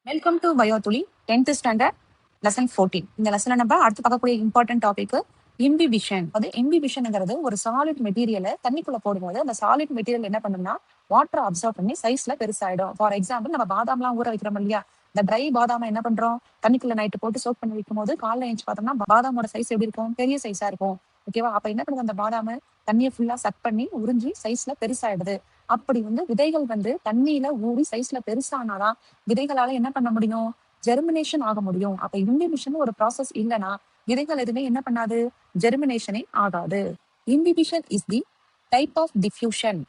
Welcome to பயோதுளி 10th standard lesson 14. இந்த லெசன்ல நம்ம அடுத்து பார்க்கக்கூடிய இம்பார்ட்டன்ட் டாபிக் இம்பிபிஷன். அது இம்பிபிஷன்ங்கிறது ஒரு சாலிட் மெட்டீரியலை தண்ணிக்குள்ள போடும்போது அந்த சாலிட் மெட்டீரியல் என்ன பண்ணும்னா வாட்டர் அப்சர்வ் பண்ணி சைஸ்ல பெருசாயிடும். ஃபார் எக்ஸாம்பிள் நம்ம பாதாம்லாம் ஊற வைக்கிறோம் இல்லையா, இந்த ட்ரை பாதாம என்ன பண்றோம், தண்ணிக்குள்ள நைட்டு போட்டு சோக் பண்ணி வைக்கும் போது காலைல எழுந்து பார்த்தோம்னா பாதாமோட சைஸ் எப்படி இருக்கும், பெரிய சைஸா இருக்கும். ஓகேவா? அப்ப என்ன பண்ணுது, அந்த பாதாம தண்ணியை ஃபுல்லா சக் பண்ணி உறிஞ்சி சைஸ்ல பெருசாயிடுது. அப்படி விதைகள் தண்ணியில ஊறி சைஸ்ல பெருசானாதான் விதைகளால என்ன பண்ண முடியும், ஜெர்மினேஷன் ஆக முடியும். அப்ப இம்பிபிஷன் ஒரு ப்ராசஸ் இல்லைன்னா விதைகள் எதுவுமே என்ன பண்ணாது, ஜெர்மினேஷனே ஆகாது. Imbibition is the type of diffusion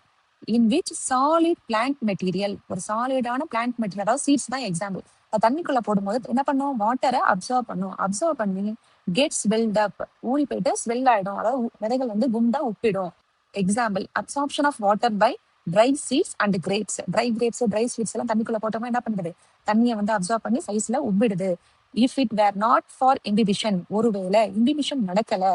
in which solid plant material, ஒரு சாலிடான பிளான்ட் மெட்டீரியல், அதாவது சீட்ஸ் தான் எக்ஸாம்பிள், தண்ணிக்குள்ள போடும்போது என்ன பண்ணும், வாட்டரை அப்சர்வ் பண்ணும். அப்சர்வ் பண்ணி கெட் ஸ்வெல்ட் அப், ஊறி போயிட்டு ஸ்வெல் ஆயிடும். அதாவது விதைகள் குண்டா உப்பிடும். Example, absorption of water by dry seeds and grapes. Dry grapes, dry sweets எல்லாம் தண்ணிக்குள்ள போட்டோம்னா என்ன பண்ணுது, தண்ணியை அப்சர்வ் பண்ணி சைஸ்ல உப்பிடுது. If it were not for imbibition, ஒருவேளை இம்பிபிஷன் நடக்கல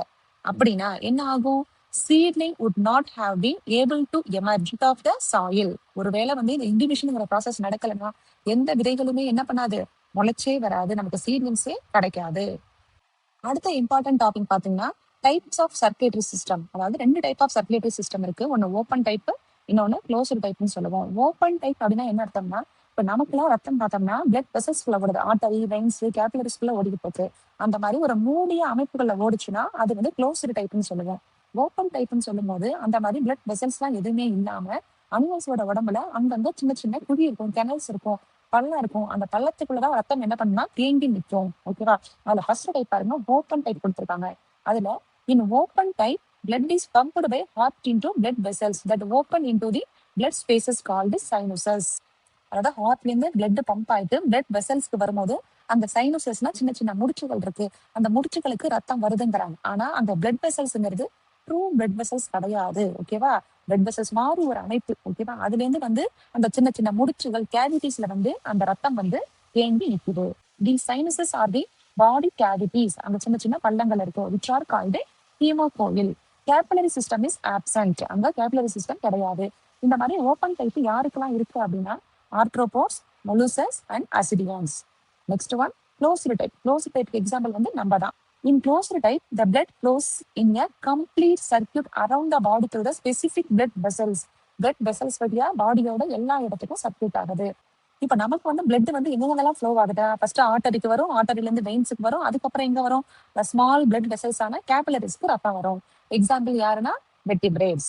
அப்படின்னா என்ன ஆகும், seedling would not have been able to emerge out of the soil. ஒருவேளை இந்த இம்பிபிஷன்ங்கிற ப்ராசஸ் நடக்கலைன்னா எந்த விதைகளுமே என்ன பண்ணாது, முளைச்சே வராது, நமக்கு சீட்லிங்ஸே கிடைக்காது. அடுத்த இம்பார்ட்டன்ட் டாபிக் பாத்தீங்கன்னா டைப்ஸ் ஆஃப் சர்க்குலேட்டரி சிஸ்டம். அதாவது 2 டைப் ஆஃப் சர்க்குலேட்டரி சிஸ்டம் இருக்கு. ஒன்னு ஓப்பன் டைப், இன்னொன்னு க்ளோஸ்டு டைப்னு சொல்லுவோம். ஓப்பன் டைப் அப்படின்னா என்ன அர்த்தம்னா, இப்ப நமக்குலாம் ரத்தம் பார்த்தோம்னா பிளட் வெசல்ஸ்குள்ள ஓடுது, ஆர்டரி, வெயின்ஸ், கேபிலரிஸ்குள்ள ஓடிட்டு போச்சு. அந்த மாதிரி ஒரு மூடிய அமைப்புகள்ல ஓடிச்சுன்னா அது க்ளோஸ்டு டைப்னு சொல்லுவோம். ஓப்பன் டைப்னு சொல்லும் போது அந்த மாதிரி பிளட் வெசல்ஸ் எல்லாம் எதுவுமே இல்லாம அனிமல்ஸோட உடம்புல அங்கங்க சின்ன சின்ன குழி இருக்கும், கெனல்ஸ் இருக்கும், பள்ளம் இருக்கும். அந்த பள்ளத்துக்குள்ளதான் ரத்தம் என்ன பண்ணுனா தேங்கி நிற்கும். ஓகேவா? அதுல ஃபர்ஸ்ட் டைப் பாருங்க, ஓப்பன் டைப் கொடுத்திருக்காங்க. அதுல in open type blood is pumped by heart into blood vessels that open into the blood spaces called sinuses. அதாவது ஹார்ட்ல இருந்து பிளட் பம்ப் ஆயிட்டு பிளட் வெசல்ஸ்க்கு வரும்போது அந்த சைனோசஸ்னா சின்ன சின்ன முடிச்சுகள் இருக்கு, அந்த முடிச்சுகளுக்கு ரத்தம் வருதுங்கிறாங்க. ஆனா அந்த பிளட் வெசல்ஸ்ங்கிறது ட்ரூ பிளட் வெசல்ஸ் கிடையாது. ஓகேவா? பிளட் வெசல்ஸ் மாதிரி ஒரு அமைப்பு. ஓகேவா? அதுல இருந்து அந்த சின்ன சின்ன முடிச்சுகள் கேவிட்டிஸ்ல அந்த ரத்தம் தேங்கி நிக்குது. The sinuses are the body cavities, அந்த சின்ன சின்ன பள்ளங்கள் இருக்கு, which are called haemocoel. Capillary system is absent, அங்க கேபிலரி சிஸ்டம் கிடையாது. இந்த மாதிரி ஓப்பன் டைப் யாருக்கெல்லாம் இருக்கு அப்படின்னா arthropods, molluscs and ascidians. Next one closed type. Closed type example நம்ம தான். In closed type, the blood flows in a complete circuit around the body through the specific blood vessels. Blood vessels வழியா பாடியோட எல்லா இடத்துக்கும் circuit ஆகுது. இப்ப நமக்கு blood எங்கெங்கெல்லாம் ஃப்ளோ ஆகுதா, ஃபர்ஸ்ட் ஆர்டரிக்கு வரும், ஆர்டரில இருந்து வெயின்ஸுக்கு வரும், அதுக்கப்புறம் எங்க வரும், ஸ்மால் பிளட் வெசல்ஸ் ஆன கேபிலரிஸ்க்கு ரத்தம் வரும். எக்ஸாம்பிள் யாருன்னா வெர்டிபிரேட்ஸ்.